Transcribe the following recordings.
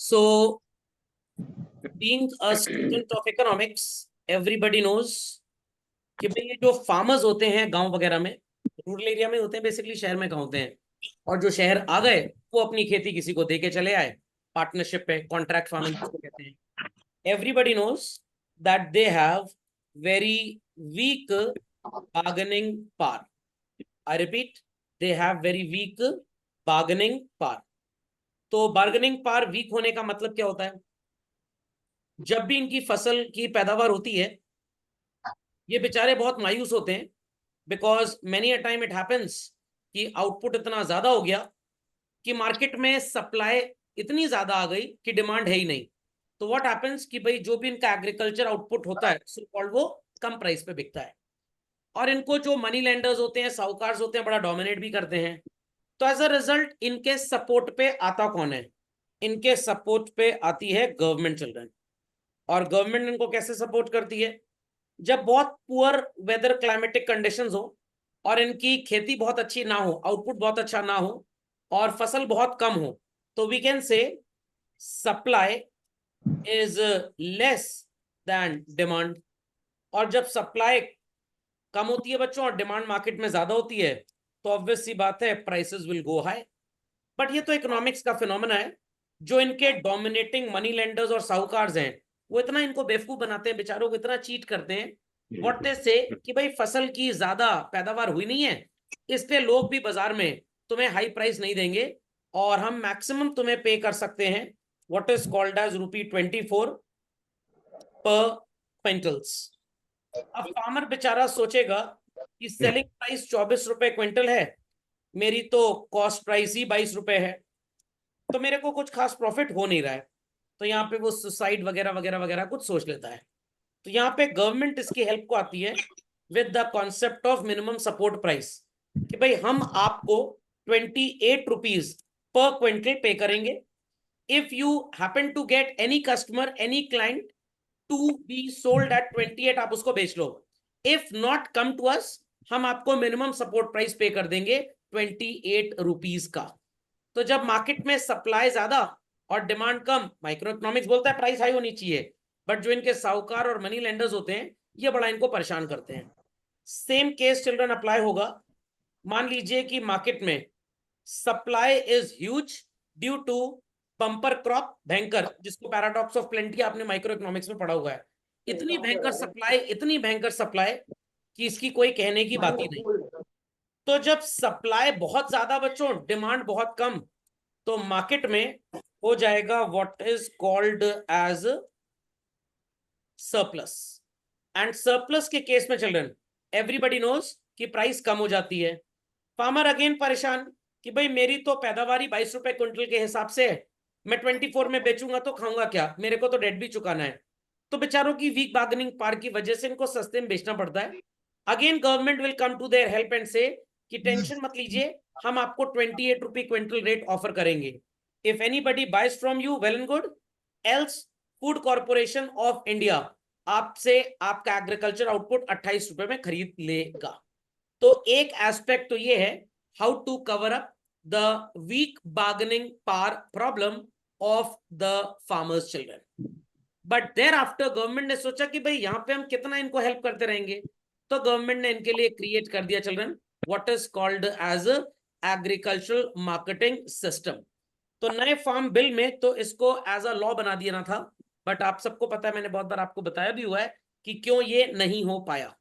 So, being a student of economics, everybody knows कि भाई ये जो फार्मर्स होते हैं गांव वगैरह में, रूरल एरिया में होते हैं, बेसिकली शहर में कहाँ होते हैं, और जो शहर आ गए वो अपनी खेती किसी को दे के चले आए पार्टनरशिप पे, कॉन्ट्रैक्ट फार्मिंग जिसको कहते हैं. Everybody knows that they have very weak bargaining power. I repeat, they have very weak bargaining power. तो बार्गेनिंग पावर वीक होने का मतलब क्या होता है? जब भी इनकी फसल की पैदावार होती है, ये बेचारे बहुत मायूस होते हैं, because many a time it happens कि आउटपुट इतना ज्यादा हो गया कि मार्केट में सप्लाई इतनी ज्यादा आ गई कि डिमांड है ही नहीं. तो व्हाट हैपेंस कि भाई जो भी इनका एग्रीकल्चर आउटपुट होता है सो कॉल्ड वो कम प्राइस पे बिकता है, और इनको जो मनी लेंडर्स होते हैं, साहूकार होते हैं, बड़ा डोमिनेट भी करते हैं. तो एज अ रिजल्ट इनके सपोर्ट पे आता कौन है? इनके सपोर्ट पे आती है गवर्नमेंट चिल्ड्रन. और गवर्नमेंट इनको कैसे सपोर्ट करती है? जब बहुत पुअर वेदर क्लाइमेटिक कंडीशंस हो और इनकी खेती बहुत अच्छी ना हो, आउटपुट बहुत अच्छा ना हो और फसल बहुत कम हो, तो we can say supply is less than demand. और जब सप्लाई कम होती है बच्चों और डिमांड मार्केट में ज्यादा होती है, तो ऑब्वियस सी बात है prices will go high. But ये तो इकोनॉमिक्स का फिनोमेना है. जो इनके डोमिनेटिंग मनी लेंडर्स और साहूकार हैं, वो इतना इनको बेवकूफ बनाते हैं, बेचारों को इतना चीट करते हैं. व्हाट दे से कि भाई फसल की ज्यादा पैदावार हुई नहीं है, इसलिए लोग भी बाजार में तुम्हें हाई प्राइस नहीं देंगे और हम मैक्सिमम तुम्हें पे कर सकते हैं व्हाट इज कॉल्ड एज ₹24 पर क्विंटल्स. अब फार्मर बेचारा सोचेगा कि सेलिंग प्राइस ₹24 क्विंटल है, मेरी तो कॉस्ट प्राइस ही ₹22 है, तो मेरे को कुछ खास प्रॉफिट हो नहीं रहा है. तो यहाँ पे वो सुसाइड वगैरह वगैरह वगैरह कुछ सोच लेता है. तो यहाँ पे गवर्नमेंट इसकी हेल्प को आती है with the concept of minimum support price, कि भाई हम आपको ₹28 पर क्विंटल पे करेंगे. If you happen to get any customer, any client to be sold at 28, आप उसको बेच लो. If not come to us, हम आपको मिनिमम सपोर्ट प्राइस पे कर देंगे ₹28 का. तो जब मार्केट में सप्लाई ज्यादा और डिमांड कम, माइक्रो इकोनॉमिक्स बोलता है प्राइस हाई होनी चाहिए, बट जो इनके साहूकार और मनी लेंडर्स होते हैं ये बड़ा इनको परेशान करते हैं. सेम केस चिल्ड्रन अप्लाई होगा. मान लीजिए कि मार्केट में supply is huge due to bumper crop, भयंकर, जिसको पैराडॉक्स ऑफ प्लेंटी आपने माइक्रो इकोनॉमिक्स में पढ़ा हुआ है. इतनी भयंकर सप्लाई, इतनी भयंकर सप्लाई कि इसकी कोई कहने की बात ही नहीं. तो जब सप्लाई बहुत ज्यादा बच्चों, डिमांड बहुत कम, तो मार्केट में हो जाएगा what is called as surplus. And surplus के केस में चिल्ड्रन एवरीबडी नोज कि प्राइस कम हो जाती है. फार्मर अगेन परेशान कि भाई मेरी तो पैदावारी ₹22 क्विंटल के हिसाब से है, मैं 24 में बेचूंगा तो खाऊंगा क्या, मेरे को तो डेट भी चुकाना है. तो बेचारों की वीक बार्गेनिंग पावर की वजह से इनको सस्ते में बेचना पड़ता है. Again government will come to their help and say कि टेंशन मत लीजिए, हम आपको ₹28 क्विंटल रेट ऑफर करेंगे. If anybody buys from you, well and good, else food corporation of India आपसे आपका एग्रीकल्चर आउटपुट ₹28 में खरीद लेगा. तो एक एस्पेक्ट तो ये है how to cover up the weak bargaining power problem of the farmers children. But thereafter government ने सोचा कि भाई यहाँ पे हम कितना इनको हेल्प करते रहेंगे, तो गवर्नमेंट ने इनके लिए क्रिएट कर दिया children what is called as agricultural marketing system. तो नए फार्म बिल में तो इसको एज अ लॉ बना दिया था, बट आप सबको पता है, मैंने बहुत बार आपको बताया भी हुआ है कि क्यों ये नहीं हो पाया.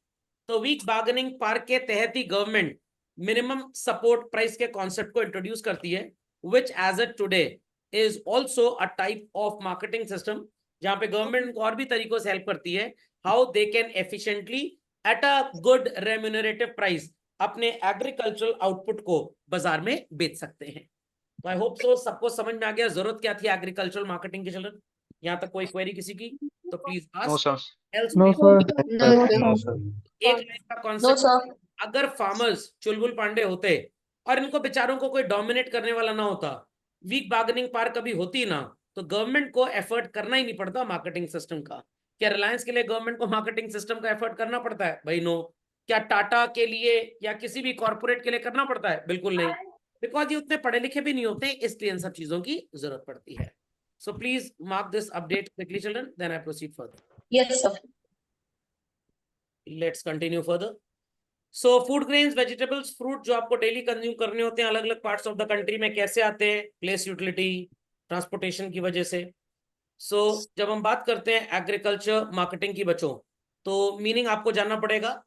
तो वीक बार्गेनिंग पावर के तहत ही गवर्नमेंट मिनिमम सपोर्ट प्राइस के कॉन्सेप्ट को इंट्रोड्यूस करती है, which as a today is also a type of marketing system, जहां पे गवर्नमेंट को और भी तरीकों से हेल्प करती है how they can efficiently at a good remunerative price अपने एग्रीकल्चरल आउटपुट को बाजार में बेच सकते हैं. तो आई होप सो सबको समझ में आ गया जरूरत क्या थी एग्रीकल्चरल मार्केटिंग की. चिल्ड्रन यहाँ तक कोई क्वेरी किसी की तो please no ask, sir. Else no please. Sir. No sir. एक लाइन का नो कॉन्सेप्ट, सर. अगर फार्मर्स चुलबुल पांडे होते और इनको बेचारों को कोई डोमिनेट करने वाला ना होता, वीक बार्गेनिंग पावर कभी होती ना, तो गवर्नमेंट को एफर्ट करना ही नहीं पड़ता मार्केटिंग सिस्टम का. क्या रिलायंस के लिए गवर्नमेंट को मार्केटिंग सिस्टम का एफर्ट करना पड़ता है? भाई नो. क्या टाटा के लिए या किसी भी कॉर्पोरेट के लिए करना पड़ता है? बिल्कुल नहीं, बिकॉज ये उतने पढ़े लिखे भी नहीं होते, इसलिए इन सब चीजों की जरूरत पड़ती है. So please mark this update quickly, children. Then I proceed further. Yes, sir. Let's continue further. So food grains, vegetables, fruit जो आपको डेली कंज्यूम करने होते हैं अलग अलग पार्ट्स ऑफ द कंट्री में कैसे आते हैं? प्लेस यूटिलिटी, ट्रांसपोर्टेशन की वजह से। सो जब हम बात करते हैं एग्रीकल्चर मार्केटिंग की बच्चों, तो मीनिंग आपको जानना पड़ेगा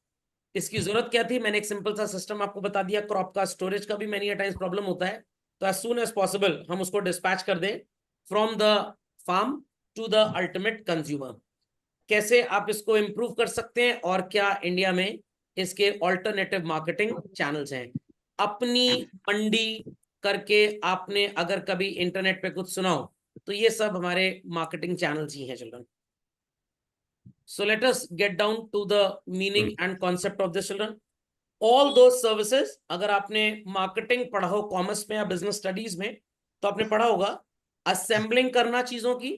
इसकी जरूरत क्या थी। मैंने एक सिंपल सा सिस्टम आपको बता दिया। क्रॉप का स्टोरेज का भी मैनी टाइम्स प्रॉब्लम होता है, तो एज सून एज पॉसिबल हम उसको डिस्पैच कर दें from the farm to the ultimate consumer. कैसे आप इसको इंप्रूव कर सकते हैं और क्या इंडिया में इसके ऑल्टरनेटिव मार्केटिंग चैनल्स हैं? अपनी मंडी करके आपने अगर कभी इंटरनेट पे कुछ सुना हो तो ये सब हमारे मार्केटिंग चैनल्स ही हैं children. So let us get down to the meaning and concept of this children. All those services, अगर आपने मार्केटिंग पढ़ा हो कॉमर्स में या बिजनेस स्टडीज में तो आपने पढ़ा होगा असेंबलिंग करना चीजों की,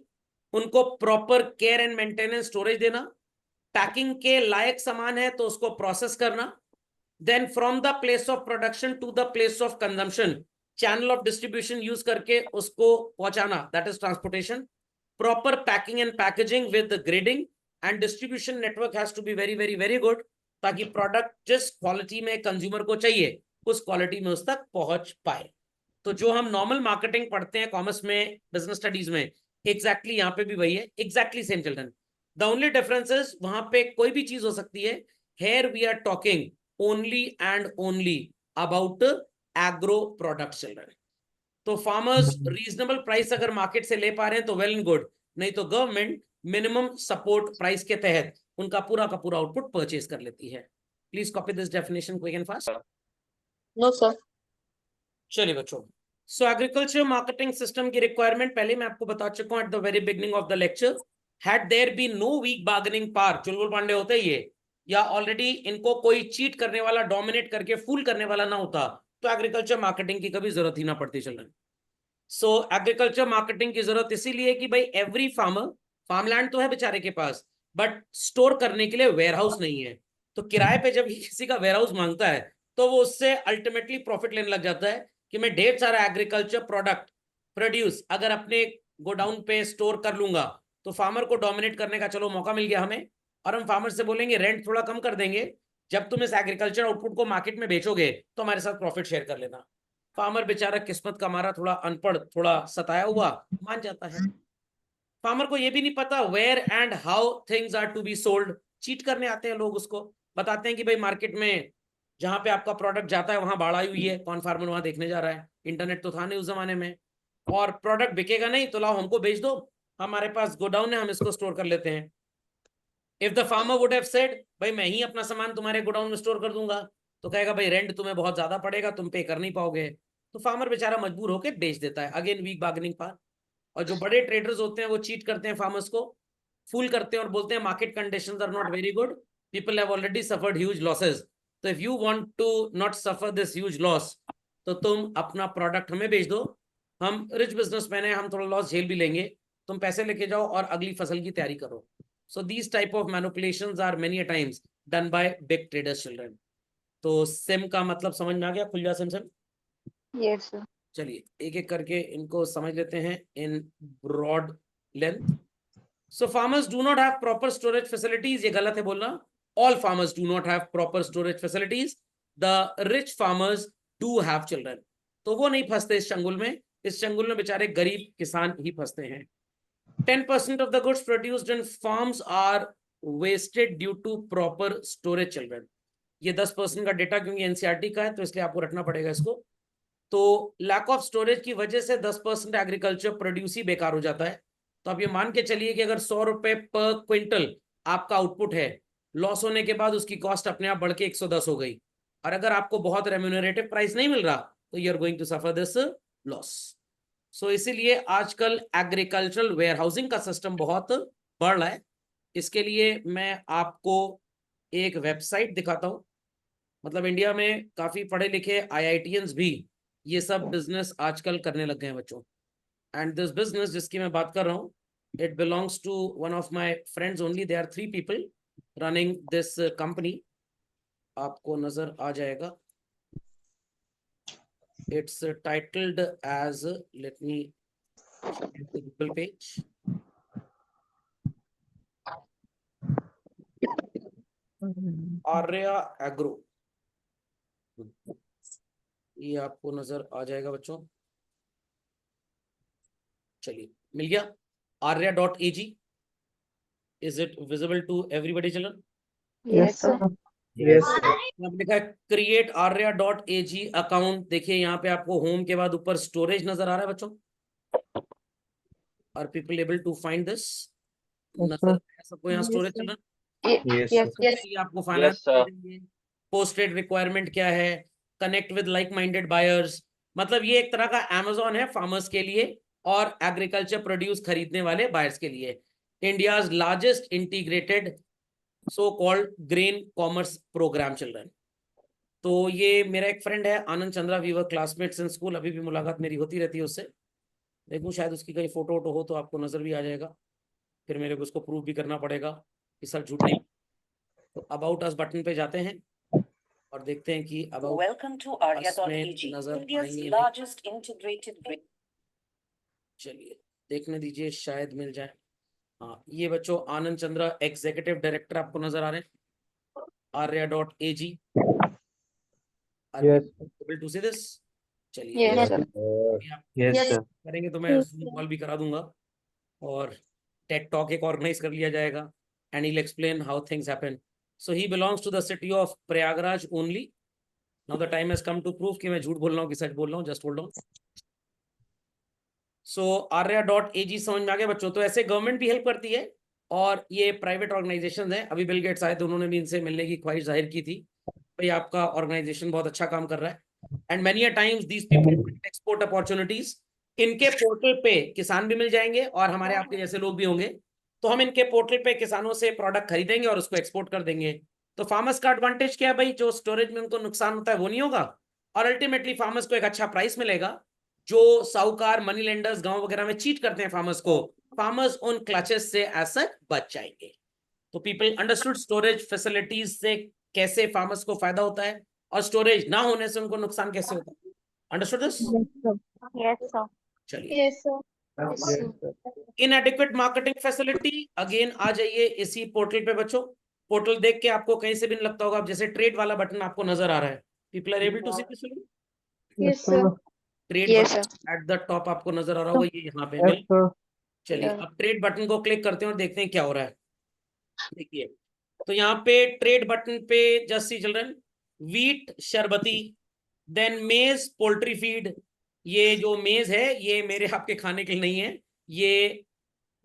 उनको proper care and maintenance storage देना, पैकिंग के लायक सामान है तो उसको प्रोसेस करना, then from the place of production to the place of consumption channel of distribution use करके उसको पहुंचाना, that is transportation, proper packing and packaging with grading and distribution network has to be very very very good ताकि product जिस quality में consumer को चाहिए उस quality में उस तक पहुंच पाए। तो जो हम नॉर्मल मार्केटिंग पढ़ते हैं कॉमर्स में, बिजनेस स्टडीज में, एग्जैक्टली यहाँ पे भी वही है, exactly same children. The only difference is वहां पे कोई भी चीज हो सकती है, here we are talking only and only about agro product children. तो फार्मर्स रीजनेबल प्राइस अगर मार्केट से ले पा रहे हैं तो वेल एंड गुड, नहीं तो गवर्नमेंट मिनिमम सपोर्ट प्राइस के तहत उनका पूरा का पूरा आउटपुट परचेज कर लेती है। Please copy this definition quick and fast. No sir. चलिए बच्चों, सो एग्रीकल्चर मार्केटिंग सिस्टम की रिक्वायरमेंट पहले मैं आपको बता चुका हूं at the very beginning of the lecture. Had there be no weak bargaining power, Chulbul Pandey होते ये, या ऑलरेडी इनको कोई चीट करने वाला, डोमिनेट करके फूल करने वाला ना होता तो एग्रीकल्चर मार्केटिंग की कभी जरूरत ही ना पड़ती चलन। सो एग्रीकल्चर मार्केटिंग की जरूरत इसीलिए कि भाई एवरी फार्मर, फार्मलैंड तो है बेचारे के पास बट स्टोर करने के लिए वेयरहाउस नहीं है। तो किराए पे जब किसी का वेयरहाउस मांगता है तो वो उससे अल्टीमेटली प्रॉफिट लेने लग जाता है कि मैं ढेर सारा एग्रीकल्चर प्रोडक्ट प्रोड्यूस अगर अपने गोडाउन पे स्टोर कर लूंगा तो फार्मर को डोमिनेट करने का चलो मौका मिल गया हमें, और हम फार्मर से बोलेंगे रेंट थोड़ा कम कर देंगे, जब तुम इस एग्रीकल्चर आउटपुट को मार्केट में बेचोगे तो हमारे साथ प्रॉफिट शेयर कर लेना। फार्मर बेचारा किस्मत का मारा, थोड़ा अनपढ़, थोड़ा सताया हुआ, मान जाता है। फार्मर को ये भी नहीं पता where and how things are to be sold. Cheat करने आते हैं लोग, उसको बताते हैं कि भाई मार्केट में जहां पे आपका प्रोडक्ट जाता है वहां बाढ़ आई हुई है, कौन फार्मर वहां देखने जा रहा है, इंटरनेट तो था नहीं उस जमाने में, और प्रोडक्ट बिकेगा नहीं तो लाओ हमको बेच दो, हमारे पास गोडाउन है हम इसको स्टोर कर लेते हैं। If the farmer would have said भाई मैं ही अपना सामान तुम्हारे गोडाउन में स्टोर कर दूंगा, तो कहेगा भाई रेंट तुम्हें बहुत ज्यादा पड़ेगा, तुम पे कर नहीं पाओगे, तो फार्मर बेचारा मजबूर होकर बेच देता है। Again weak bargaining power. और जो बड़े ट्रेडर्स होते हैं वो चीट करते हैं, फार्मर्स को फूल करते हैं और बोलते हैं market conditions are not very good, people have already suffered huge losses, तो if you want to not suffer this huge loss तो तुम अपना प्रोडक्ट हमें बेच दो, हम रिच बिजनेसमैन है, हम थोड़ा लॉस झेल भी लेंगे, तुम पैसे लेके जाओ और अगली फसल की तैयारी करो। So these type of manipulations are many times done by big traders children. तो सिम का मतलब समझ में आ गया? खुल जा सिम सिम। Yes sir. चलिए एक एक करके इनको समझ लेते हैं in broad length. So farmers do not have proper storage facilities, ये गलत है बोलना। All farmers do not have proper storage facilities, the rich farmers do have children. तो वो नहीं फंसते इस चंगुल में, इस चंगुल में बेचारे गरीब किसान ही फंसते हैं। 10% of the goods produced in farms are wasted due to proper storage children। ये 10% का डेटा क्योंकि एनसीईआरटी का है तो इसलिए आपको रखना पड़ेगा इसको। तो लैक ऑफ स्टोरेज की वजह से 10% एग्रीकल्चर प्रोड्यूस ही बेकार हो जाता है। तो आप ये मान के चलिए कि अगर 100 रुपए पर क्विंटल आपका आउटपुट है, लॉस होने के बाद उसकी कॉस्ट अपने आप बढ़ के 110 हो गई, और अगर आपको बहुत रेम्यूनरेटिव प्राइस नहीं मिल रहा तो you are going to suffer this loss. So इसीलिए आजकल एग्रीकल्चरल वेयरहाउसिंग का सिस्टम बहुत बढ़ रहा है। इसके लिए मैं आपको एक वेबसाइट दिखाता हूं, मतलब इंडिया में काफी पढ़े लिखे आईआईटीएंस भी ये सब बिजनेस आजकल करने लग गए हैं बच्चों। एंड दिस बिजनेस जिसकी मैं बात कर रहा हूँ, it belongs to one of my friends only, they are 3 people running this company. आपको नजर आ जाएगा, it's titled as, let me Google page. Arya agro, ये आपको नजर आ जाएगा बच्चों। चलिए, मिल गया। arya.ag, is it visible to everybody children? Yes, sir. Yes, sir. यहाँ पे लिखा है क्रिएट arya.ag अकाउंट। देखिए यहाँ पे आपको होम के बाद ऊपर स्टोरेज नजर आ रहा है बच्चों। Are people able to find this? नजर है सबको यहाँ storage children? Yes, Yes, sir. yes. ये आपको फाइनेंस देंगे, पोस्ट ट्रेड रिक्वायरमेंट क्या है, connect with like minded buyers. मतलब ये एक तरह का अमेजोन है फार्मर्स के लिए और एग्रीकल्चर प्रोड्यूस खरीदने वाले बायर्स के लिए। India's largest integrated so called grain commerce program children. तो ये मेरा एक फ्रेंड है Anand Chandra, we were classmates in school, अभी भी मुलाकात मेरी होती रहती है उससे। देखूं शायद उसकी कहीं फोटो वोटो हो तो आपको नजर भी आ जाएगा, फिर मेरे को उसको प्रूव भी करना पड़ेगा कि सर झूठ नहीं। तो अबाउट अस बटन पे जाते हैं और देखते हैं कि अबाउट Welcome to Arya.ag, नजर India's आएंगे नहीं। largest integrated. चलिए देखने दीजिए, शायद मिल जाए। हाँ, ये बच्चों आनंद चंद्रा एग्जीक्यूटिव डायरेक्टर आपको नजर आ रहे हैं, arya.ag। Yes. Able to see this? चलिए Yes, sir. अभी आप Yes, Yes. sir. करेंगे तो मैं Zoom कॉल भी करा दूंगा और टेक टॉक एक ऑर्गेनाइज कर लिया जाएगा and he'll explain how things happen. So he belongs to the city of Prayagraj only. Now the time has come to prove कि मैं झूठ बोल रहा हूँ कि सच बोल रहा हूँ। Just hold on. So arya.ag समझ में आ गया बच्चों? तो ऐसे गवर्नमेंट भी हेल्प करती है और ये प्राइवेट ऑर्गेनाइजेशन है। अभी बिल गेट्स आए तो उन्होंने भी इनसे मिलने की ख्वाहिश जाहिर की थी, भाई आपका ऑर्गेनाइजेशन बहुत अच्छा काम कर रहा है। And many a times these people export opportunities. इनके पोर्टल पे किसान भी मिल जाएंगे और हमारे आपके जैसे लोग भी होंगे, तो हम इनके पोर्टल पे किसानों से प्रोडक्ट खरीदेंगे और उसको एक्सपोर्ट कर देंगे। तो फार्मर्स का एडवांटेज क्या है भाई? जो स्टोरेज में उनको नुकसान होता है वो नहीं होगा और अल्टीमेटली फार्मर्स को एक अच्छा प्राइस मिलेगा। जो साहूकार मनी लेंडर्स गांव वगैरह में चीट करते हैं फार्मर्स को, फार्मर्स उन क्लचेस से ऐसा बच जाएंगे। तो पीपल अंडरस्टूड स्टोरेज फैसिलिटीज से कैसे फार्मर्स को फायदा होता है और स्टोरेज ना होने से उनको नुकसान कैसे होता है। Understood this? Yes, sir. चलिए, Yes, sir. Yes, sir. Inadequate marketing facility, again आ जाइए इसी पोर्टल पे बच्चों। पोर्टल देख के आपको कहीं से भी नहीं लगता होगा, अब जैसे ट्रेड वाला बटन आपको नजर आ रहा है, people are able to see this? Yes, sir. Trade Yes, sir. At the top आपको नजर आ रहा होगा, ये यहाँ पे Yes, मिल। sir. चलिए Yeah. अब ट्रेड बटन को क्लिक करते हैं और देखते हैं क्या हो रहा है। देखिए तो यहाँ पे ट्रेड बटन पे जस्ट सी चिल्ड्रन, वीट शरबती, देन मेज पोल्ट्री फीड। ये जो मेज है ये मेरे आपके खाने के लिए नहीं है, ये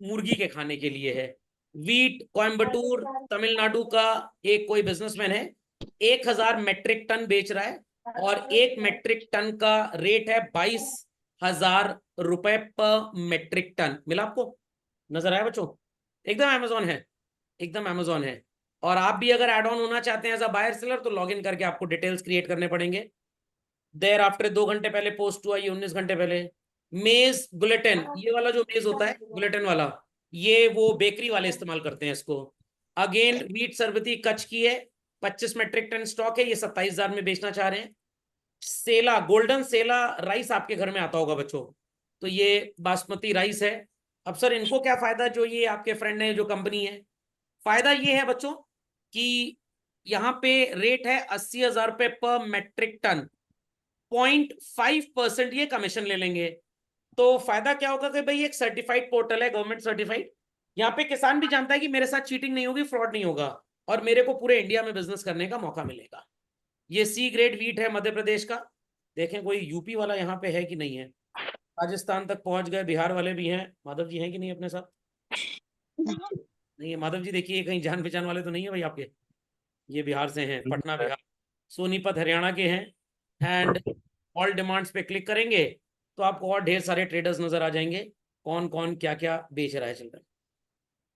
मुर्गी के खाने के लिए है। वीट कोयम्बटूर तमिलनाडु का एक कोई बिजनेसमैन है, 1000 मेट्रिक टन बेच रहा है और 1 मेट्रिक टन का रेट है 22,000 रुपए पर मेट्रिक टन। मिला आपको? नजर आया बच्चों? एकदम अमेजोन है, एकदम अमेजोन है। और आप भी अगर एड ऑन होना चाहते हैं एज अ बायर सेलर तो लॉग इन करके आपको डिटेल्स क्रिएट करने पड़ेंगे। देर आफ्टर 2 घंटे पहले पोस्ट हुआ, ये 19 घंटे पहले। मेज गुलेटन, ये वाला जो मेज होता है गुलेटन वाला, ये वो बेकरी वाले इस्तेमाल करते हैं इसको। अगेन वीट सरबती कच्छ की है, 25 मेट्रिक टन स्टॉक है, ये 27,000 में बेचना चाह रहे हैं। सेला गोल्डन सेला राइस आपके घर में आता होगा बच्चों, तो ये बासमती राइस है। अब सर इनको क्या फायदा, जो ये आपके फ्रेंड है जो कंपनी है? फायदा ये है बच्चों कि यहाँ पे रेट है 80,000 रुपए पर मेट्रिक टन, 0.5% ये कमीशन ले लेंगे। तो फायदा क्या होगा कि भाई एक सर्टिफाइड पोर्टल है, गवर्नमेंट सर्टिफाइड, यहाँ पे किसान भी जानता है कि मेरे साथ चीटिंग नहीं होगी, फ्रॉड नहीं होगा और मेरे को पूरे इंडिया में बिजनेस करने का मौका मिलेगा। ये सी ग्रेड वीट है मध्य प्रदेश का। देखें कोई यूपी वाला यहाँ पे है कि नहीं है? राजस्थान तक पहुंच गए, बिहार वाले भी हैं। माधव जी हैं कि नहीं अपने साथ? नहीं है माधव जी, देखिए कहीं जान पहचान वाले तो नहीं है भाई आपके? ये बिहार से हैं, पटना बिहार। सोनीपत हरियाणा के हैं। एंड ऑल डिमांड्स पे क्लिक करेंगे तो आपको और ढेर सारे ट्रेडर्स नजर आ जाएंगे, कौन कौन क्या क्या बेच रहा है चिल्ड्रन।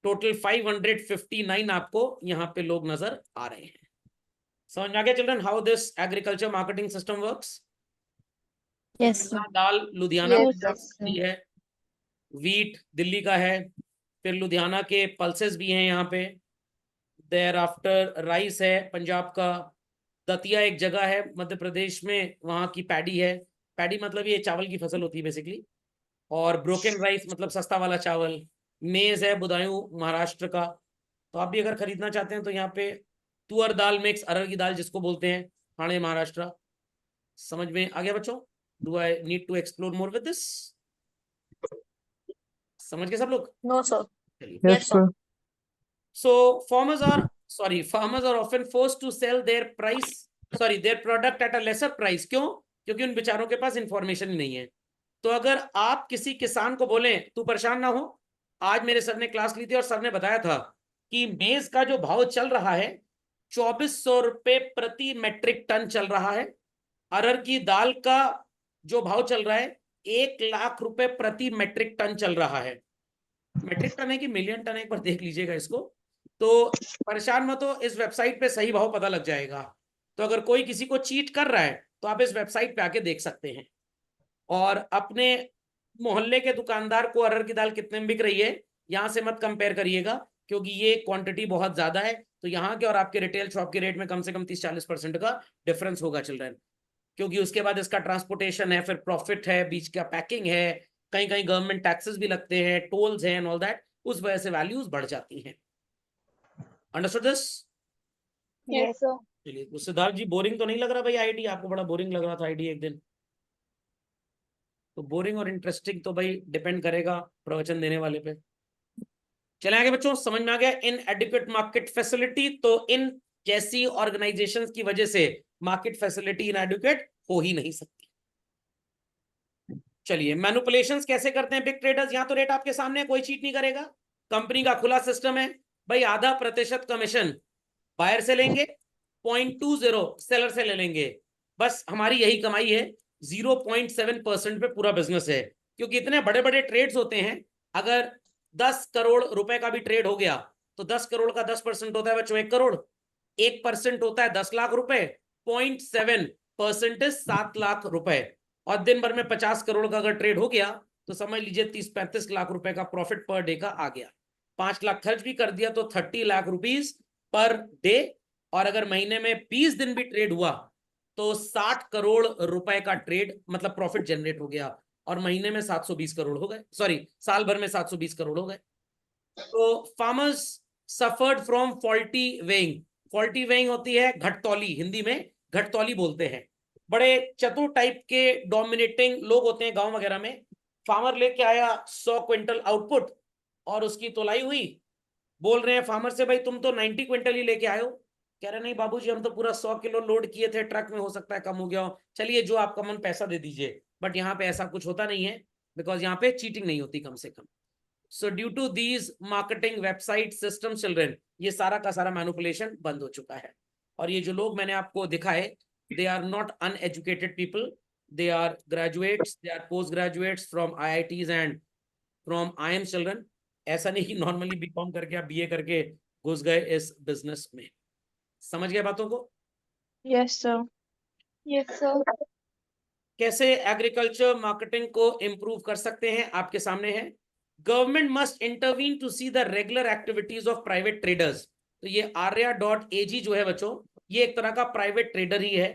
टोटल 559 आपको यहाँ पे लोग नजर आ रहे हैं। समझ में आ गया children how this agriculture marketing system works? Yes, sir. Dal Ludhiana Yes, Punjab sir. की है, वीट दिल्ली का है, फिर लुधियाना के पल्सेस भी हैं यहाँ पे। देयर आफ्टर राइस है पंजाब का, दतिया एक जगह है मध्य प्रदेश में, वहाँ की पैडी है। पैडी मतलब ये चावल की फसल होती है बेसिकली। और ब्रोकन राइस मतलब सस्ता वाला चावल, मेज है बुदायूं महाराष्ट्र का। तो आप भी अगर खरीदना चाहते हैं तो यहाँ पे तुअर दाल मिक्स, अरहर की दाल जिसको बोलते हैं, ठाणे महाराष्ट्र। समझ में आ गया बच्चों? Do I need to explore more with this? समझ गए सब लोग? No, sir. चलिए। Yes, sir. So farmers are often forced to sell their product at a lesser price. क्यों? क्योंकि उन बेचारों के पास इंफॉर्मेशन ही नहीं है। तो अगर आप किसी किसान को बोलें तू परेशान ना हो, आज मेरे सर ने क्लास ली थी और सर ने बताया था कि मेज का जो भाव चल रहा है 2400 रुपए प्रति मेट्रिक टन चल रहा है, अरहर की दाल का जो भाव चल रहा है 1 लाख रुपए प्रति मेट्रिक टन चल रहा है। मेट्रिक टन है कि मिलियन टन है, एक बार देख लीजिएगा इसको। तो परेशान मत हो, इस वेबसाइट पे सही भाव पता लग जाएगा। तो अगर कोई किसी को चीट कर रहा है तो आप इस वेबसाइट पे आके देख सकते हैं। और अपने मोहल्ले के दुकानदार को अरहर की दाल कितने में बिक रही है यहां से मत कंपेयर करिएगा, क्योंकि ये क्वांटिटी बहुत ज्यादा है। तो यहाँ के और आपके रिटेल शॉप के रेट में कम से कम 30-40% का डिफरेंस होगा चिल्ड्रन, क्योंकि उसके बाद इसका ट्रांसपोर्टेशन है, फिर प्रॉफिट है, बीच का पैकिंग है, कहीं कहीं गवर्नमेंट टैक्सेस भी लगते हैं, टोल्स हैं एंड ऑल दैट, उस वजह से वैल्यूज बढ़ जाती हैं। Understood this? Yes, sir. चलिए, तो सिद्धार्थ जी बोरिंग तो नहीं लग रहा भाई आईडी? आपको बड़ा बोरिंग लग रहा था आईडी एक दिन। तो बोरिंग और इंटरेस्टिंग तो भाई डिपेंड करेगा प्रवचन देने वाले पे। चले आगे बच्चों, समझ में आ गया? इन एडिक्वेट मार्केट फैसिलिटी, तो इन जैसी ऑर्गेनाइजेशंस की वजह से मार्केट फैसिलिटी इनएडिक्वेट हो ही नहीं सकती। चलिए, मैनिपुलेशंस कैसे करते हैं बिग ट्रेडर्स? यहां तो रेट आपके सामने है, कोई चीट नहीं करेगा। कंपनी का खुला सिस्टम है भाई, 0.5% कमीशन बायर से लेंगे, 0.20 सेलर से ले लेंगे। बस हमारी यही कमाई है, 0.7% पे पूरा बिजनेस है। क्योंकि इतने बड़े बड़े ट्रेड्स होते हैं, अगर 10 करोड़ रुपए का भी ट्रेड हो गया तो 10 करोड़ का 10% होता है बच्चों 1 करोड़, 1% होता है 10 लाख रुपए, 0.7% 7 लाख रुपए। और दिन भर में 50 करोड़ का अगर ट्रेड हो गया तो समझ लीजिए 30-35 लाख रुपए का प्रॉफिट पर डे का आ गया। 5 लाख खर्च भी कर दिया तो 30 लाख रुपीज पर डे। और अगर महीने में 20 दिन भी ट्रेड हुआ तो 60 करोड़ रुपए का ट्रेड मतलब प्रॉफिट जनरेट हो गया, और महीने में 720 करोड़ हो गए, सॉरी साल भर में 720 करोड़ हो गए। तो farmers suffered from faulty weighing. Faulty weighing होती है घटतौली, हिंदी में घटतौली बोलते हैं। बड़े चतुर टाइप के डोमिनेटिंग लोग होते हैं गांव वगैरह में। फार्मर लेके आया 100 क्विंटल आउटपुट और उसकी तोलाई हुई, बोल रहे हैं फार्मर से भाई तुम तो 90 क्विंटल ही लेके आयो। कह रहे नहीं बाबूजी, हम तो पूरा 100 किलो लोड किए थे ट्रक में, हो सकता है कम हो गया हो, चलिए जो आपका मन पैसा दे दीजिए। बट यहाँ पे ऐसा कुछ होता नहीं है, बिकॉज यहाँ पे चीटिंग नहीं होती कम से कम। So due to these marketing website system children, ये सारा का सारा मैनिपुलेशन बंद हो चुका है। और ये जो लोग मैंने आपको दिखाए, they are not uneducated people, they are graduates, they are post graduates from IITs and from IIMs children. ऐसा नहीं कि नॉर्मली बीकॉम करके आप BA करके घुस गए इस बिजनेस में। समझ गए बातों को? Yes, sir. Yes, sir. कैसे एग्रीकल्चर मार्केटिंग को इंप्रूव कर सकते हैं आपके सामने है। Government must intervene to see the regular activities of private traders. तो ये arya.ag जो है बच्चों, ये एक तरह का प्राइवेट ट्रेडर ही है।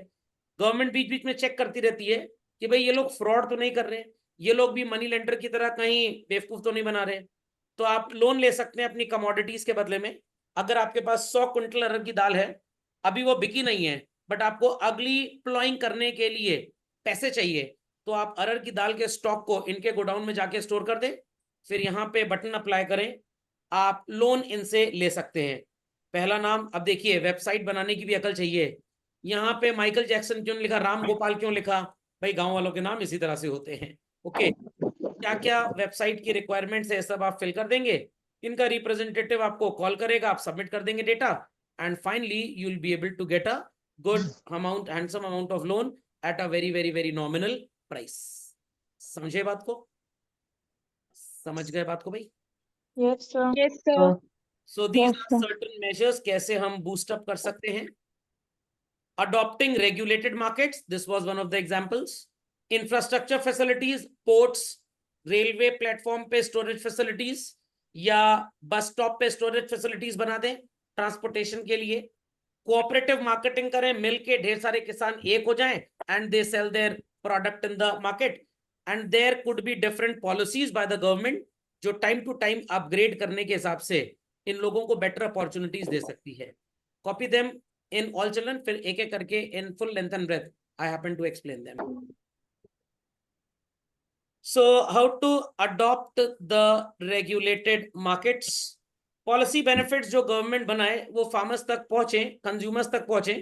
गवर्नमेंट बीच बीच में चेक करती रहती है कि भाई ये लोग फ्रॉड तो नहीं कर रहे, ये लोग भी मनी लेंडर की तरह कहीं बेवकूफ तो नहीं बना रहे। तो आप लोन ले सकते हैं अपनी कमोडिटीज के बदले में। अगर आपके पास 100 क्विंटल अरहर की दाल है, अभी वो बिकी नहीं है, बट आपको अगली प्लॉइंग करने के लिए पैसे चाहिए, तो आप अरहर की दाल के स्टॉक को इनके गोडाउन में जाके स्टोर कर दें, फिर यहाँ पे बटन अप्लाई करें, आप लोन इनसे ले सकते हैं। पहला नाम, अब देखिए वेबसाइट बनाने की भी अकल चाहिए। यहाँ पे माइकल जैक्सन क्यों लिखा, राम गोपाल क्यों लिखा? भाई गांव वालों के नाम इसी तरह से होते हैं। ओके, क्या क्या वेबसाइट की रिक्वायरमेंट्स है सब आप फिल कर देंगे, इनका रिप्रेजेंटेटिव आपको कॉल करेगा, आप सबमिट कर देंगे data, and finally you will be able to get a good amount, handsome amount of loan at a very very very nominal price. समझे बात को? समझ गए बात को भाई? Yes, sir. Yes, sir. So these are certain measures कैसे हम बूस्ट अप कर सकते हैं। Adopting regulated markets, this was one of the examples. Infrastructure facilities, ports, railway platform पे स्टोरेज फैसिलिटीज या बस स्टॉप पे स्टोरेज फैसिलिटीज बना दें ट्रांसपोर्टेशन के लिए। कोऑपरेटिव मार्केटिंग करें, मिलके ढेर सारे किसान एक हो जाएं and they sell their product in the market, and there could be different policies by the government जो टाइम टू टाइम अपग्रेड करने के हिसाब से इन लोगों को बेटर अपॉर्चुनिटीज दे सकती है. Copy them in all children, फिर एक एक करके in full length and breadth I happen to explain them. So how to adopt the regulated markets? Policy benefits जो गवर्नमेंट बनाए वो फार्मर्स तक पहुंचे, कंज्यूमर्स तक पहुंचे,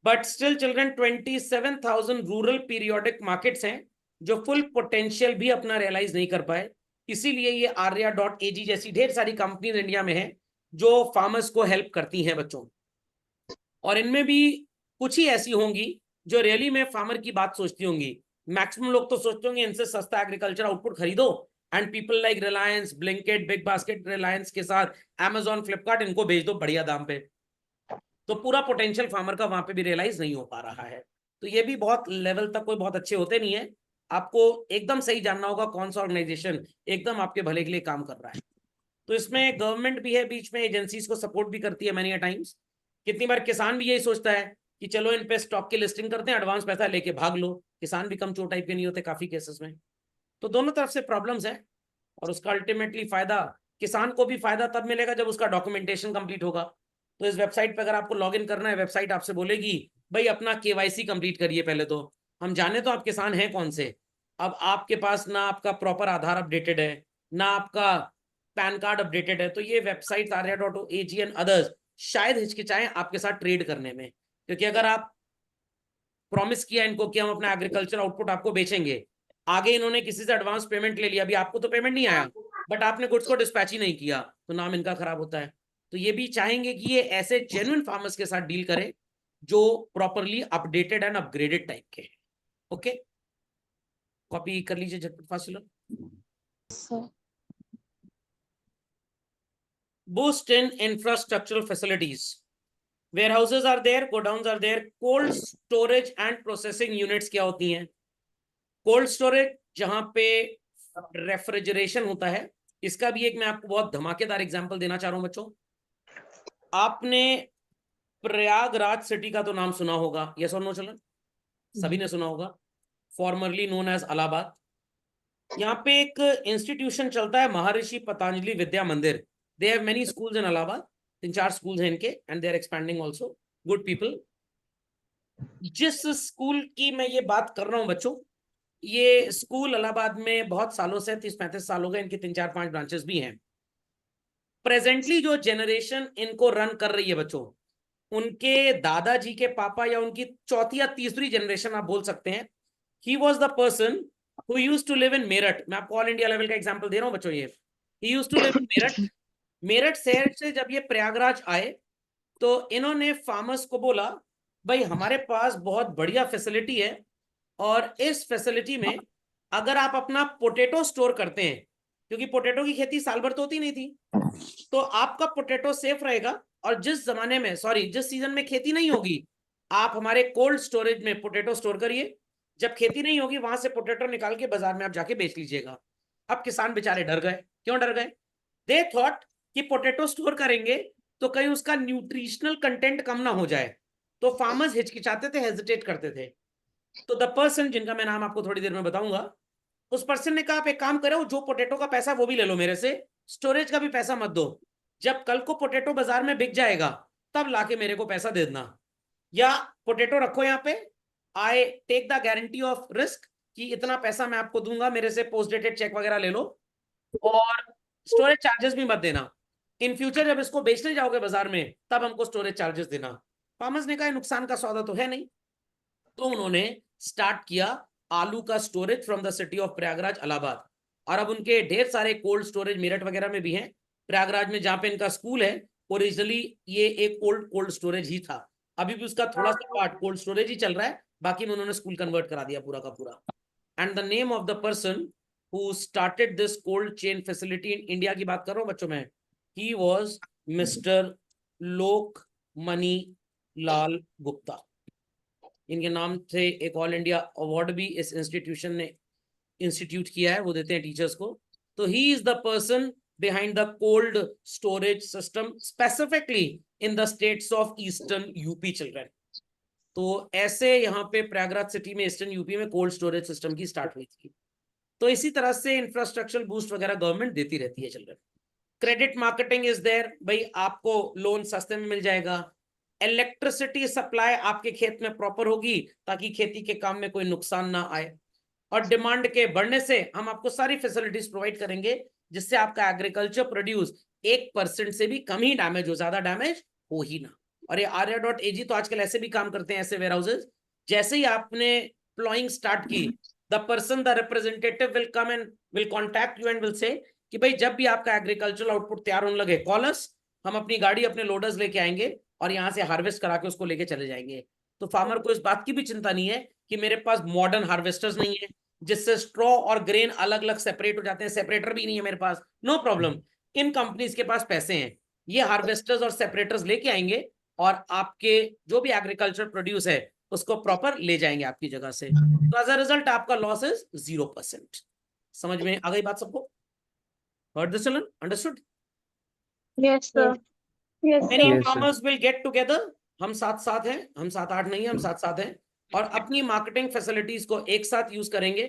but still children 27,000 rural periodic markets हैं जो फुल पोटेंशियल भी अपना रियलाइज नहीं कर पाए. इसीलिए ये arya.ag जैसी ढेर सारी कंपनीज इंडिया में हैं जो फार्मर्स को हेल्प करती हैं बच्चों. और इनमें भी कुछ ही ऐसी होंगी जो रियली में फार्मर की बात सोचती होंगी. मैक्सिमम लोग तो सोचते होंगे इनसे सस्ता एग्रीकल्चर आउटपुट खरीदो, and people like Reliance, Blinkit, big basket, Reliance के साथ Amazon, फ्लिपकार्ट, इनको बेच दो बढ़िया दाम पे. तो पूरा पोटेंशियल फार्मर का वहां पे भी रियलाइज नहीं हो पा रहा है. तो ये भी बहुत लेवल तक कोई बहुत अच्छे होते नहीं है. आपको एकदम सही जानना होगा कौन सा ऑर्गेनाइजेशन एकदम आपके भले के लिए काम कर रहा है. तो इसमें गवर्नमेंट भी है बीच में, एजेंसीज को सपोर्ट भी करती है मैनी टाइम्स. कितनी बार किसान भी यही सोचता है कि चलो इन पे स्टॉक की लिस्टिंग करते हैं, एडवांस पैसा लेके भाग लो. किसान भी कम चोर टाइप के नहीं होते काफी केसेस में. तो दोनों तरफ से प्रॉब्लम्स है, और उसका अल्टीमेटली फायदा किसान को भी फायदा तब मिलेगा जब उसका डॉक्यूमेंटेशन कंप्लीट होगा. तो इस वेबसाइट पे अगर आपको लॉगिन करना है, वेबसाइट आपसे बोलेगी भाई अपना केवाईसी कंप्लीट करिए. पहले तो हम जाने तो आप किसान हैं कौन से. अब आपके पास ना आपका प्रॉपर आधार अपडेटेड है, ना आपका पैन कार्ड अपडेटेड है. तो ये वेबसाइट arya.ag एंड अदर्स शायद हिचकिचाएं आपके साथ ट्रेड करने में, क्योंकि अगर आप प्रॉमिस किया इनको कि हम अपना एग्रीकल्चर आउटपुट आपको बेचेंगे, आगे इन्होंने किसी से एडवांस पेमेंट ले लिया, अभी आपको तो पेमेंट नहीं आया बट आपने गुड्स को डिस्पैच ही नहीं किया, तो नाम इनका खराब होता है. तो ये भी चाहेंगे कि ये ऐसे जेन्युइन फार्मर्स के साथ डील करें जो properly updated and upgraded type के. ओके, कॉपी कर लीजिए झटपट Faasil. Boost in infrastructural facilities. warehouses are there, godowns are there. cold storage and processing units क्या होती हैं? कोल्ड स्टोरेज जहां पे रेफ्रिजरेशन होता है, इसका भी एक मैं आपको बहुत धमाकेदार एग्जांपल देना चाह रहा हूं बच्चों. आपने प्रयागराज सिटी का तो नाम सुना होगा, यस और नो चिल्ड्रन? सभी ने सुना होगा, फॉर्मरली नोन एज इलाहाबाद. यहाँ पे एक इंस्टीट्यूशन चलता है महर्षि Patanjali Vidya Mandir. They have many schools in Allahabad, 3-4 schools हैं इनके, and they are expanding also. Good people. जिस स्कूल की मैं ये बात कर रहा हूं बच्चों, ये स्कूल इलाहाबाद में बहुत सालों से 30-35 साल हो गए, इनके 3-4-5 ब्रांचेस भी हैं. प्रेजेंटली जो जनरेशन इनको रन कर रही है बच्चों, उनके दादाजी के पापा या उनकी चौथी या तीसरी जनरेशन आप बोल सकते हैं. He was the person who used to live in Meerut. मैं आपको ऑल इंडिया लेवल का एग्जांपल दे रहा हूं बच्चों. ये he used to live in Meerut. Meerut शहर से जब ये प्रयागराज आए तो इन्होंने फार्मर्स को बोला भाई हमारे पास बहुत बढ़िया फैसिलिटी है, और इस फैसिलिटी में अगर आप अपना पोटैटो स्टोर करते हैं, क्योंकि पोटैटो की खेती साल भर तो होती नहीं थी, तो आपका पोटैटो सेफ रहेगा. और जिस जमाने में जिस सीजन में खेती नहीं होगी, आप हमारे कोल्ड स्टोरेज में पोटैटो स्टोर करिए. जब खेती नहीं होगी वहां से पोटैटो निकाल के बाजार में आप जाके बेच लीजिएगा. अब किसान बेचारे डर गए. क्यों डर गए? दे थॉट कि पोटैटो स्टोर करेंगे तो कहीं उसका न्यूट्रिशनल कंटेंट कम ना हो जाए. तो फार्मर्स हिचकिचाते थे, हेजिटेट करते थे. तो द पर्सन, जिनका मैं नाम आपको थोड़ी देर में बताऊंगा, उस पर्सन ने कहा आप एक काम करो, जो पोटैटो का पैसा वो भी ले लो मेरे से, स्टोरेज का भी पैसा मत दो. जब कल को पोटैटो बाजार में बिक जाएगा तब लाके मेरे को पैसा दे देना, या पोटैटो रखो यहाँ पे, I take the guarantee of risk कि इतना पैसा मैं आपको दूंगा, मेरे से पोस्ट डेटेड चेक वगैरह ले लो, और स्टोरेज चार्जेस भी मत देना. इन फ्यूचर जब इसको बेचने जाओगे बाजार में तब हमको स्टोरेज चार्जेस देना. फार्मर्स ने कहा नुकसान का सौदा तो है नहीं. तो उन्होंने स्टार्ट किया आलू का storage from the city of Prayagraj Allahabad. और अब उनके ढेर सारे कोल्ड स्टोरेज मेरठ वगैरह में भी हैं. प्रयागराज में जहां पे इनका स्कूल है, ओरिजिनली ये एक कोल्ड स्टोरेज ही था. अभी भी उसका थोड़ा सा पार्ट कोल्ड स्टोरेज ही चल रहा है, बाकी में उन्होंने स्कूल कन्वर्ट करा दिया पूरा का पूरा. And the name of the person who started this cold chain facility in India की बात कर रहा हूं बच्चों में, he was mister लोकमणि Lal Gupta. इनके नाम से एक ऑल इंडिया अवार्ड भी इस इंस्टीट्यूशन ने इंस्टीट्यूट किया है, वो देते हैं टीचर्स को. तो he is the person behind the cold storage system specifically in the states of eastern UP children. तो ऐसे यहाँ पे प्रयागराज सिटी में ईस्टर्न यूपी में कोल्ड स्टोरेज सिस्टम की स्टार्ट हुई थी. तो इसी तरह से इंफ्रास्ट्रक्चर बूस्ट वगैरह गवर्नमेंट देती रहती है children. Credit marketing is there, भाई आपको लोन सस्ते में मिल जाएगा। इलेक्ट्रिसिटी सप्लाई आपके खेत में प्रॉपर होगी ताकि खेती के काम में कोई नुकसान ना आए। और डिमांड के बढ़ने से हम आपको सारी फैसिलिटीज प्रोवाइड करेंगे जिससे आपका एग्रीकल्चर प्रोड्यूस 1% से भी कम ही डैमेज हो, ज्यादा डैमेज हो ही ना। और ये arya.ag तो आजकल ऐसे भी काम करते हैं, ऐसे वेयर हाउसेज। जैसे ही आपने प्लॉइंग स्टार्ट की, the person, the representative will come and will contact you and will say कि भाई जब भी आपका एग्रीकल्चरल आउटपुट तैयार होने लगे कॉल अस, हम अपनी गाड़ी अपने लोडर्स लेके आएंगे और यहाँ से हार्वेस्ट करा के उसको लेके चले जाएंगे। तो फार्मर को इस बात की भी चिंता नहीं है कि मेरे पास मॉडर्न हार्वेस्टर्स नहीं है जिससे स्ट्रॉ और ग्रेन अलग अलग सेपरेट हो जाते हैं, सेपरेटर भी नहीं है मेरे पास। नो प्रॉब्लम, इन कंपनीज के पास पैसे हैं, ये हार्वेस्टर्स और सेपरेटर्स लेके आएंगे और आपके जो भी एग्रीकल्चर प्रोड्यूस है उसको प्रॉपर ले जाएंगे आपकी जगह से। तो एज अ रिजल्ट आपका लॉस इज 0%। समझ में आ गई बात सबको? Heard this children? Understood? Yes, sir. Yes, Many sir. Yes, sir. farmers will get together. हम साथ साथ हैं, हम 7-8 नहीं है, हम साथ साथ हैं और अपनी मार्केटिंग फैसिलिटीज को एक साथ यूज करेंगे।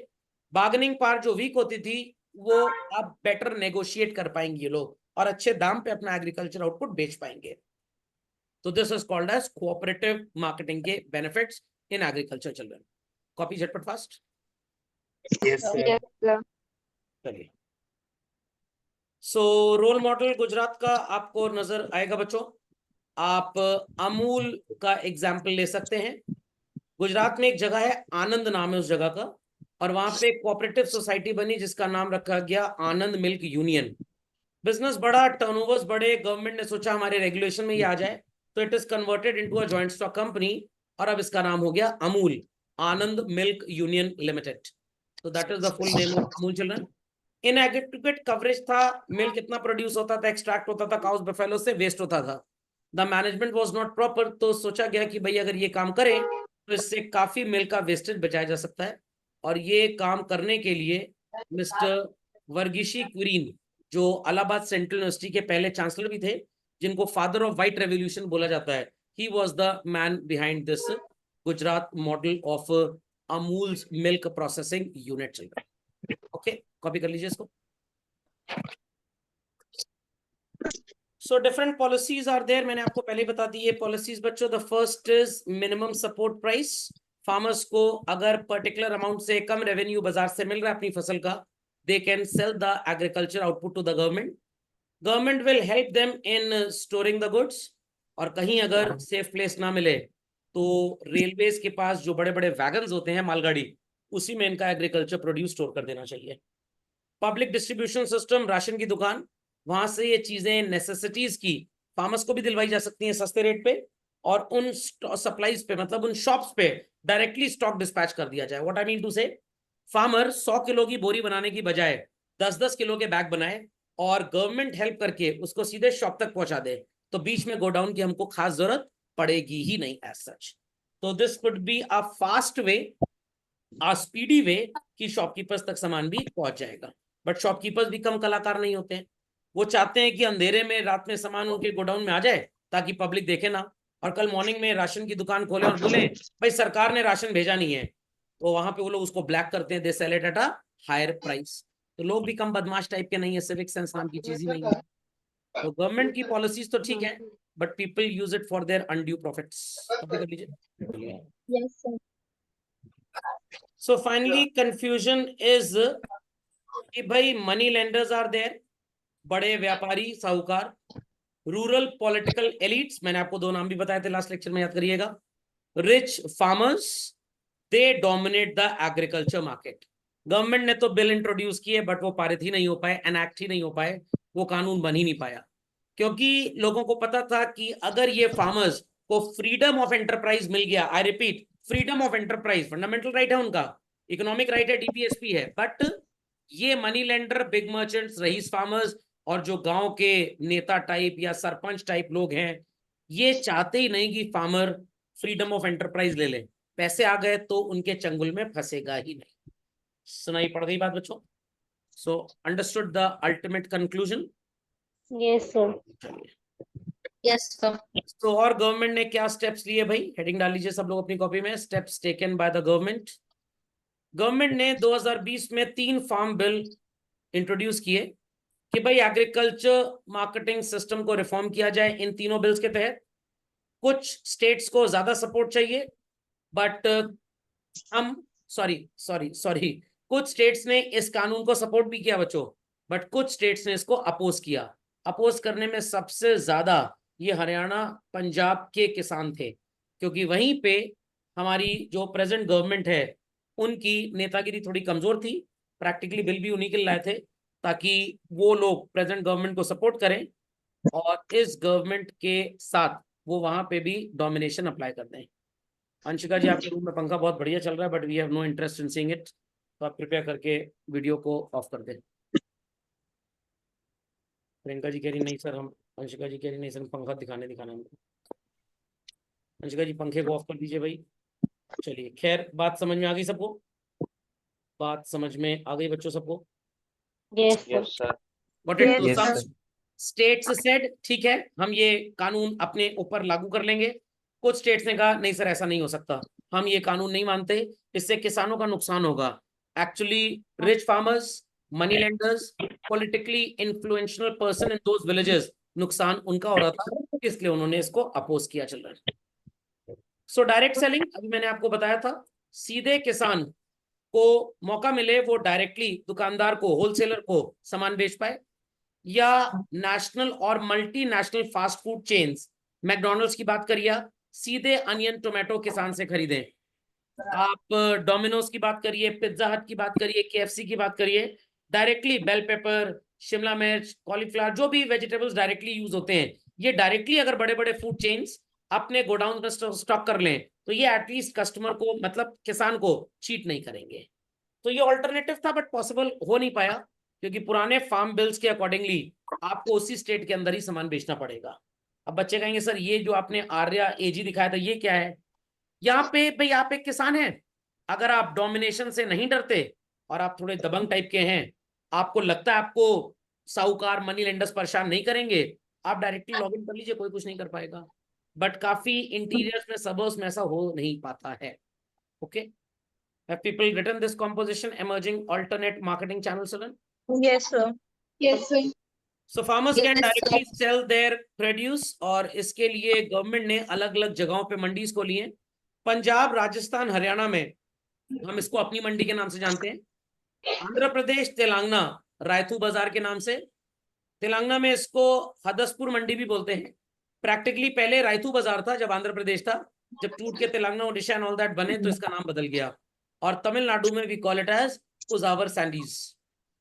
बार्गेनिंग पावर जो वीक होती थी वो अब बेटर नेगोशिएट कर पाएंगे लोग और अच्छे दाम पे अपना एग्रीकल्चर आउटपुट बेच पाएंगे। तो this is called as cooperative marketing के benefits in agriculture children. Copy झटपट fast. Yes, sir. Yes, sir. चलिए, सो रोल मॉडल गुजरात का आपको नजर आएगा बच्चों। आप अमूल का एग्जाम्पल ले सकते हैं। गुजरात में एक जगह है, आनंद नाम है उस जगह का, और वहां पे एक कोऑपरेटिव सोसाइटी बनी जिसका नाम रखा गया आनंद मिल्क यूनियन। बिजनेस बड़ा, टर्नओवर्स बड़े, गवर्नमेंट ने सोचा हमारे रेगुलेशन में ये आ जाए तो it is converted into a joint stock company और अब इसका नाम हो गया अमूल, आनंद मिल्क यूनियन लिमिटेड। तो that is the full name of Amul children. इनएडिक्वेट coverage था, मिल्क इतना प्रोड्यूस होता था, एक्सट्रैक्ट होता था काउस बफेलो से, वेस्ट होता था। The management was not proper, तो सोचा गया कि भाई अगर ये काम करें तो इससे काफी मिल्क का वेस्टेज बचाया जा सकता है। और ये काम करने के लिए मिस्टर वर्गीशी क्वीरीन, जो इलाहाबाद सेंट्रल यूनिवर्सिटी के पहले चांसलर भी थे, जिनको फादर ऑफ व्हाइट रेवोल्यूशन बोला जाता है, he was the man behind this Gujarat model of Amul's milk processing unit children. Okay, copy कर लीजिए इसको। So different policies are there, मैंने आपको पहले बता दी ये पॉलिसीज बच्चों। The first is minimum support price. Farmers को अगर पर्टिकुलर अमाउंट से कम रेवेन्यू बाजार से मिल रहा है अपनी फसल का, they can sell the agriculture output to the government. Government will help them in storing the goods. और कहीं अगर सेफ प्लेस ना मिले तो रेलवेज के पास जो बड़े बड़े वैगन्स होते हैं, मालगाड़ी, उसी में इनका एग्रीकल्चर प्रोड्यूस स्टोर कर देना चाहिए। पब्लिक डिस्ट्रीब्यूशन सिस्टम, राशन की दुकान, वहां से ये चीजें नेसेसिटीज की फार्मर्स को भी दिलवाई जा सकती हैं सस्ते रेट पे, और उन सप्लाईज पे, मतलब उन शॉप्स पे डायरेक्टली स्टॉक डिस्पैच कर दिया जाए। व्हाट आई मीन टू से, फार्मर 100 किलो की बोरी बनाने की बजाय 10-10 किलो के बैग बनाए और गवर्नमेंट हेल्प करके उसको सीधे शॉप तक पहुंचा दे, तो बीच में गोडाउन की हमको खास जरूरत पड़ेगी ही नहीं एज सच। तो this could be a fast way, a speedy way कि शॉपकीपर्स तक सामान भी पहुंच जाएगा। बट शॉपकीपर्स भी कम कलाकार नहीं होते हैं, वो चाहते हैं कि अंधेरे में रात में सामान उनके गोडाउन में आ जाए ताकि पब्लिक देखे ना, और कल मॉर्निंग में राशन की दुकान खोले और बोले भाई सरकार ने राशन भेजा नहीं है, तो वहां पे वो लोग उसको ब्लैक करते हैं, they sell it at a higher price. तो लोग भी कम बदमाश टाइप के नहीं है, सिविक सेंस नाम की चीज ही नहीं है। तो गवर्नमेंट की पॉलिसीज तो ठीक है, but people use it for their undue profits. Copy कर लीजिए। Yes, sir. So finally confusion is कि भाई मनी लेंडर्स आर देयर, बड़े व्यापारी साहूकार, रूरल पॉलिटिकल एलिट्स, मैंने आपको 2 नाम भी बताए थे लास्ट लेक्चर में, याद करिएगा, rich farmers, they dominate the agriculture market. Government ने तो बिल इंट्रोड्यूस किए बट वो पारित ही नहीं हो पाए, एनैक्ट ही नहीं हो पाए, वो कानून बन ही नहीं पाया, क्योंकि लोगों को पता था कि अगर ये फार्मर्स को फ्रीडम ऑफ एंटरप्राइज मिल गया, I repeat, freedom of enterprise fundamental right है उनका, इकोनॉमिक राइट है, डीपीएसपी है, बट ये money lender, big merchants, rice farmers और जो गांव के नेता टाइप या सरपंच टाइप लोग हैं, ये चाहते ही नहीं कि फार्मर फ्रीडम ऑफ एंटरप्राइज ले ले। पैसे आ गए तो उनके चंगुल में फंसेगा ही नहीं। सुनाई पड़ गई बात बच्चों? So understood the ultimate conclusion? Yes, sir. Yes, sir. तो और गवर्नमेंट ने क्या स्टेप्स लिए भाई, हेडिंग डाल लीजिए सब लोग अपनी कॉपी में, steps taken by the government. Government ने 2020 में 3 फार्म बिल इंट्रोड्यूस किए कि भाई एग्रीकल्चर मार्केटिंग सिस्टम को रिफॉर्म किया जाए। इन तीनों बिल्स के तहत कुछ स्टेट्स को ज्यादा सपोर्ट चाहिए, बट हम सॉरी कुछ स्टेट्स ने इस कानून को सपोर्ट भी किया बच्चों, बट कुछ स्टेट्स ने इसको अपोज किया। अपोज करने में सबसे ज्यादा ये हरियाणा पंजाब के किसान थे, क्योंकि वहीं पे हमारी जो प्रेजेंट गवर्नमेंट है उनकी नेतागिरी थोड़ी कमजोर थी। प्रैक्टिकली बिल भी उन्हीं के लाए थे ताकि वो लोग प्रेजेंट गवर्नमेंट को सपोर्ट करें और इस गवर्नमेंट के साथ वो वहां पे भी डोमिनेशन अप्लाई कर दें। अंशिका जी, आपके रूम में पंखा बहुत बढ़िया चल रहा है, but we have no interest in seeing it, तो आप कृपया करके वीडियो को ऑफ कर दें। प्रियंका जी कह रही नहीं सर, हम अंशिका जी कह रही नहीं सर, पंखा दिखाना हमको। अंशिका जी पंखे को ऑफ कर दीजिए भाई। चलिए, खैर बात समझ में आ गई सबको? बात समझ में आ गई बच्चों सबको? Yes, Yes, sir. sir. Got it? तो Yes, some sir. states said ठीक है, हम ये कानून अपने ऊपर लागू कर लेंगे। कुछ स्टेट्स ने कहा नहीं सर, ऐसा नहीं हो सकता, हम ये कानून नहीं मानते, इससे किसानों का नुकसान होगा। Actually rich farmers, money lenders, politically influential person in those villages, नुकसान उनका हो रहा था, इसलिए उन्होंने इसको अपोज किया। चिल्ड्रन, सो डायरेक्ट सेलिंग, अभी मैंने आपको बताया था, सीधे किसान को मौका मिले वो डायरेक्टली दुकानदार को, होलसेलर को सामान बेच पाए, या नेशनल और multinational fast food chains, McDonald's की बात करिए, सीधे अनियन टोमेटो किसान से खरीदें। आप डोमिनोज की बात करिए, पिज्जा हट की बात करिए, केएफसी की बात करिए, डायरेक्टली बेल पेपर, शिमला मिर्च, कॉलीफ्लावर, जो भी वेजिटेबल्स डायरेक्टली यूज होते हैं, ये डायरेक्टली अगर बड़े बड़े फूड चेन्स अपने गोडाउन में स्टॉक कर लें तो ये एटलीस्ट कस्टमर को, मतलब किसान को, चीट नहीं करेंगे। तो ये ऑल्टरनेटिव था, बट पॉसिबल हो नहीं पाया क्योंकि पुराने फार्म बिल्स के अकॉर्डिंगली आपको उसी स्टेट के अंदर ही सामान बेचना पड़ेगा। अब बच्चे कहेंगे सर ये जो आपने आर्या एजी दिखाया था ये क्या है? यहाँ पे भाई आप एक किसान हैं, अगर आप डोमिनेशन से नहीं डरते और आप थोड़े दबंग टाइप के हैं, आपको लगता है आपको साहूकार मनी लेंडर्स परेशान नहीं करेंगे, आप डायरेक्टली लॉग इन कर लीजिए, कोई कुछ नहीं कर पाएगा। बट काफी इंटीरियर्स में, सबर्ब्स में ऐसा हो नहीं पाता है। Okay, have people written this composition emerging alternate marketing channels, children? Yes, sir. Yes, sir. So farmers can Yes, directly sir. sell their produce, और इसके लिए गवर्नमेंट ने अलग अलग जगहों पे मंडीज को लिए। पंजाब, राजस्थान, हरियाणा में हम इसको अपनी मंडी के नाम से जानते हैं। आंध्र प्रदेश, तेलंगाना रायतू बाजार के नाम से, तेलंगाना में इसको हदसपुर मंडी भी बोलते हैं। प्रैक्टिकली पहले रायतू बाजार था जब आंध्र प्रदेश था, जब टूट के Telangana, Odisha and all that बने तो इसका नाम बदल गया। और तमिलनाडु में वी कॉल इट एज उजावर सैंडीज।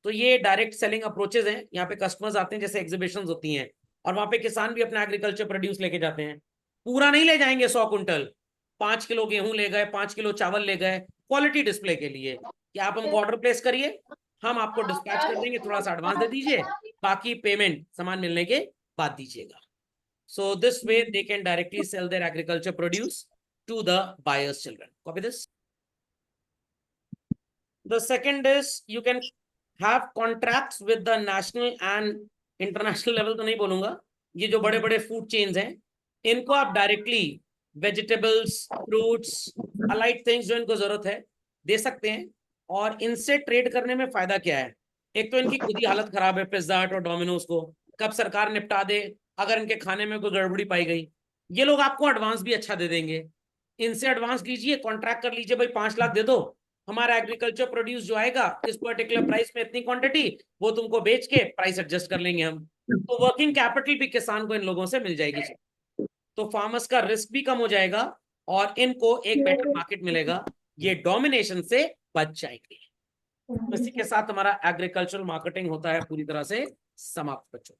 तो ये डायरेक्ट सेलिंग अप्रोचेज हैं। यहाँ पे कस्टमर्स आते हैं, जैसे एग्जीबिशंस होती हैं, और वहां पे किसान भी अपना एग्रीकल्चर प्रोड्यूस लेके जाते हैं। पूरा नहीं ले जाएंगे 100 कुंटल, 5 किलो गेहूं ले गए, 5 किलो चावल ले गए, क्वालिटी डिस्प्ले के लिए कि आप हमको ऑर्डर प्लेस करिए, हम आपको डिस्पैच कर देंगे, थोड़ा सा एडवांस दे दीजिए, बाकी पेमेंट सामान मिलने के बाद दीजिएगा। So this way they can directly sell their agriculture produce to the buyers, children. Copy this. The second is you can have contracts with the national and international level, तो नहीं बोलूंगा, ये जो बड़े बड़े फूड चेन्स हैं इनको आप directly vegetables, fruits, allied things जो इनको जरूरत है दे सकते हैं। और इनसे ट्रेड करने में फायदा क्या है? एक तो इनकी खुद ही हालत खराब है, पिज्जा हट और डोमिनोज को कब सरकार निपटा दे अगर इनके खाने में कोई गड़बड़ी पाई गई। ये लोग आपको एडवांस भी अच्छा दे देंगे, इनसे एडवांस लीजिए, कॉन्ट्रैक्ट कर लीजिए, भाई 5 लाख दे दो, हमारा एग्रीकल्चर प्रोड्यूस जो आएगा इस पर्टिकुलर प्राइस में इतनी क्वांटिटी, वो तुमको बेच के प्राइस एडजस्ट कर लेंगे हम। तो वर्किंग कैपिटल भी किसान को इन लोगों से मिल जाएगी, तो फार्मर्स का रिस्क भी कम हो जाएगा और इनको एक बेटर मार्केट मिलेगा, ये डोमिनेशन से बच जाएंगे। इसी के साथ हमारा एग्रीकल्चरल मार्केटिंग होता है पूरी तरह से समाप्त बच्चों।